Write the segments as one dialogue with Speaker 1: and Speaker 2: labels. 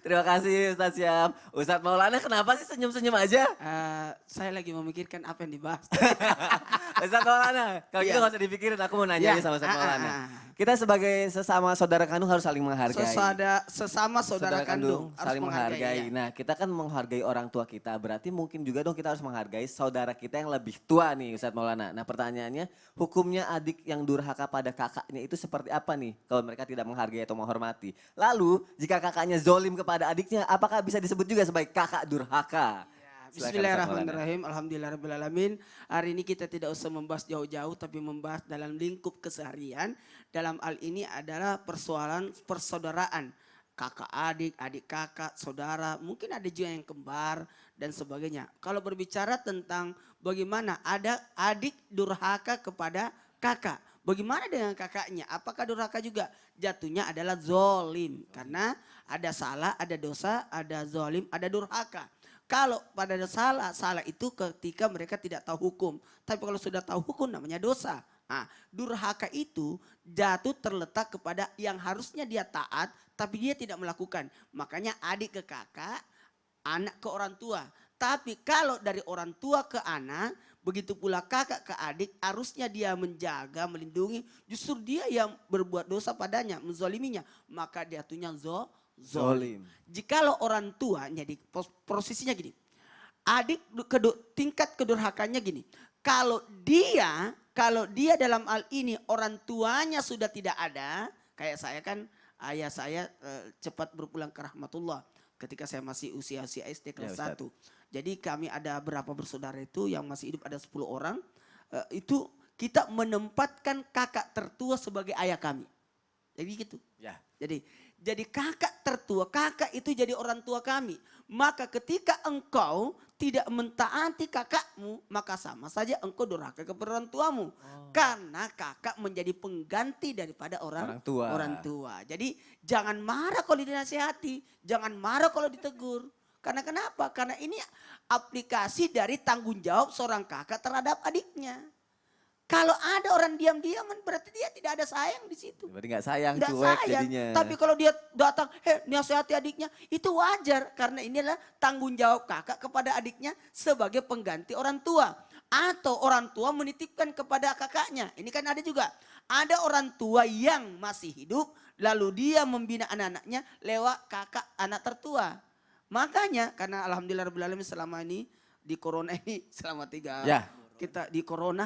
Speaker 1: Terima kasih Ustadz Syam. Ustadz Maulana kenapa sih senyum-senyum aja?
Speaker 2: Saya lagi memikirkan apa yang dibahas.
Speaker 1: Ustadz Maulana, kalau gitu
Speaker 2: Iya.
Speaker 1: gak usah dipikirin, aku mau nanya aja
Speaker 2: Iya.
Speaker 1: sama Ustadz Maulana.
Speaker 2: ah.
Speaker 1: Kita sebagai sesama saudara kandung harus saling menghargai.
Speaker 2: Sesama saudara kandung harus
Speaker 1: saling menghargai.
Speaker 2: ya.
Speaker 1: Nah, kita kan menghargai orang tua kita, berarti mungkin juga dong kita harus menghargai saudara kita yang lebih tua nih Ustadz Maulana. Nah, pertanyaannya, hukumnya adik yang durhaka pada kakaknya itu seperti apa nih kalau mereka tidak menghargai atau menghormati? Lalu, jika kakaknya zolim kepada adiknya, apakah bisa disebut juga sebagai kakak durhaka?
Speaker 2: Bismillahirrahmanirrahim. Alhamdulillahirrahmanirrahim. Hari ini kita tidak usah membahas jauh-jauh tapi membahas dalam lingkup keseharian. Dalam hal ini adalah persoalan persaudaraan. Kakak adik, adik kakak, saudara, mungkin ada juga yang kembar dan sebagainya. Kalau berbicara tentang bagaimana ada adik durhaka kepada kakak. Bagaimana dengan kakaknya? Apakah durhaka juga? Jatuhnya adalah zolim. Karena ada salah, ada dosa, ada zolim, ada durhaka. Kalau pada salah itu ketika mereka tidak tahu hukum. Tapi kalau sudah tahu hukum namanya dosa. Nah, durhaka itu jatuh terletak kepada yang harusnya dia taat tapi dia tidak melakukan. Makanya adik ke kakak, anak ke orang tua. Tapi kalau dari orang tua ke anak, begitu pula kakak ke adik, harusnya dia menjaga, melindungi. Justru dia yang berbuat dosa padanya, menzoliminya. Maka dia jatuhnya zolim. Jikalau orang tua, jadi posisinya gini. Adik tingkat kedurhakannya gini. Kalau dia dalam hal ini orang tuanya sudah tidak ada. Kayak saya kan, ayah saya cepat berpulang ke rahmatullah. Ketika saya masih usia SD kelas 1. Jadi kami ada berapa bersaudara itu yang masih hidup ada 10 orang. Itu kita menempatkan kakak tertua sebagai ayah kami. Jadi gitu.
Speaker 1: Ya.
Speaker 2: Jadi kakak tertua, kakak itu jadi orang tua kami. Maka ketika engkau tidak mentaati kakakmu, maka sama saja engkau durhaka kepada orang tuamu. Karena kakak menjadi pengganti daripada orang tua. Jadi jangan marah kalau dinasihati, jangan marah kalau ditegur. Karena kenapa? Karena ini aplikasi dari tanggung jawab seorang kakak terhadap adiknya. Kalau ada orang diam-diaman berarti dia tidak ada sayang di situ.
Speaker 1: Berarti gak sayang,
Speaker 2: Nggak
Speaker 1: cuek
Speaker 2: sayang.
Speaker 1: jadinya.
Speaker 2: Tapi kalau dia datang, nasihati adiknya, itu wajar. Karena ini adalah tanggung jawab kakak kepada adiknya sebagai pengganti orang tua. Atau orang tua menitipkan kepada kakaknya. Ini kan ada juga. Ada orang tua yang masih hidup, lalu dia membina anak-anaknya lewat kakak anak tertua. Makanya, karena alhamdulillah Rabbil Alamin selama ini, di corona ini selama 3 kita di corona,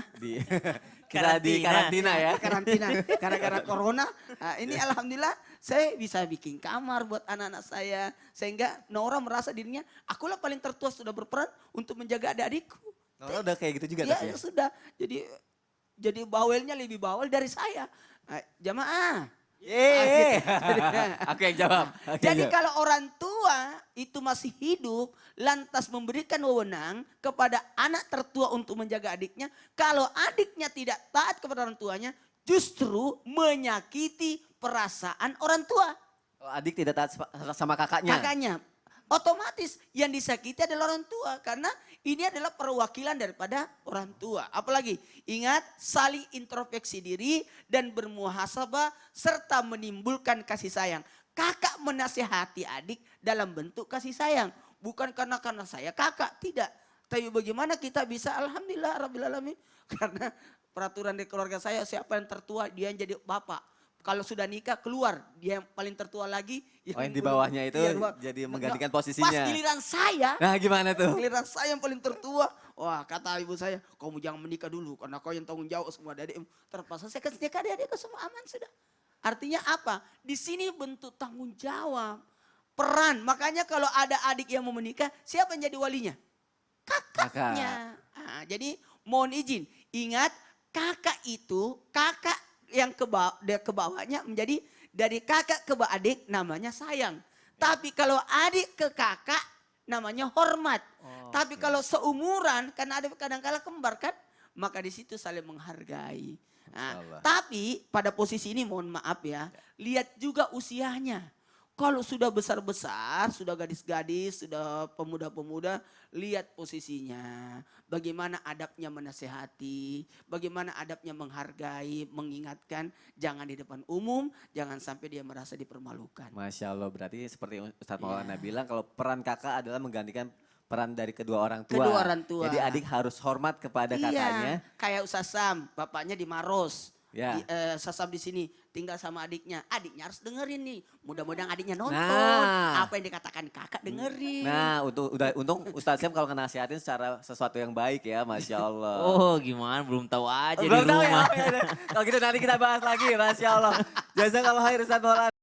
Speaker 1: kita di karantina ya.
Speaker 2: Karantina gara-gara corona. Nah, ini alhamdulillah saya bisa bikin kamar buat anak-anak saya. Sehingga Nora merasa dirinya, akulah paling tertua sudah berperan untuk menjaga adik-adikku.
Speaker 1: Nora udah kayak gitu juga
Speaker 2: ya, sudah. Jadi bawelnya lebih bawel dari saya. Nah, jamaah.
Speaker 1: Aku yang jawab.
Speaker 2: Jadi kalau orang tua itu masih hidup, lantas memberikan wewenang kepada anak tertua untuk menjaga adiknya. Kalau adiknya tidak taat kepada orang tuanya, justru menyakiti perasaan orang tua.
Speaker 1: Adik tidak taat sama kakaknya.
Speaker 2: Otomatis yang disakiti adalah orang tua. Karena ini adalah perwakilan daripada orang tua. Apalagi ingat saling introspeksi diri dan bermuhasabah serta menimbulkan kasih sayang. Kakak menasihati adik dalam bentuk kasih sayang. Bukan karena saya kakak, tidak. Tapi bagaimana kita bisa alhamdulillah Rabbil Alamin. Karena peraturan di keluarga saya siapa yang tertua dia yang jadi bapak. Kalau sudah nikah keluar dia yang paling tertua lagi.
Speaker 1: Yang di bawahnya itu jadi menggantikan posisinya.
Speaker 2: Pas giliran saya.
Speaker 1: Nah gimana tuh?
Speaker 2: Giliran saya yang paling tertua. Wah kata ibu saya, kamu jangan menikah dulu. Karena kau yang tanggung jawab semua adik-adikmu. Terpaksa saya kasih adik-adikku semua aman sudah. Artinya apa? Di sini bentuk tanggung jawab. Peran. Makanya kalau ada adik yang mau menikah, siapa yang jadi walinya? Kakaknya. Nah, jadi mohon izin. Ingat kakak itu, kakak yang ke bawahnya menjadi dari kakak ke adik namanya sayang. Tapi kalau adik ke kakak namanya hormat. Tapi kalau seumuran karena ada kadang-kala kembar kan, maka di situ saling menghargai. Nah, tapi pada posisi ini mohon maaf ya, lihat juga usianya. Kalau sudah besar-besar, sudah gadis-gadis, sudah pemuda-pemuda, lihat posisinya. Bagaimana adabnya menasehati, bagaimana adabnya menghargai, mengingatkan. Jangan di depan umum, jangan sampai dia merasa dipermalukan.
Speaker 1: Masya Allah, berarti seperti Ustadz
Speaker 2: Iya.
Speaker 1: Maulana bilang kalau peran kakak adalah menggantikan peran dari kedua orang tua.
Speaker 2: Kedua orang tua.
Speaker 1: Jadi adik harus hormat kepada kakaknya.
Speaker 2: Iya, kayak Ustaz Sam, bapaknya di Maros.
Speaker 1: Ya.
Speaker 2: Ustaz Sam di sini tinggal sama adiknya. Adiknya harus dengerin nih. Mudah-mudahan adiknya nonton.
Speaker 1: Nah.
Speaker 2: Apa yang dikatakan kakak dengerin.
Speaker 1: Nah, untung Ustadz Sam kalau nasihatin secara sesuatu yang baik ya, Masya Allah.
Speaker 3: Oh gimana belum tahu aja
Speaker 1: Belum
Speaker 3: di
Speaker 1: tahu ya?
Speaker 3: rumah.
Speaker 1: Oke, deh. Kalau gitu nanti kita bahas lagi, Masya Allah. Jazakallah khair Ustadz Maulana.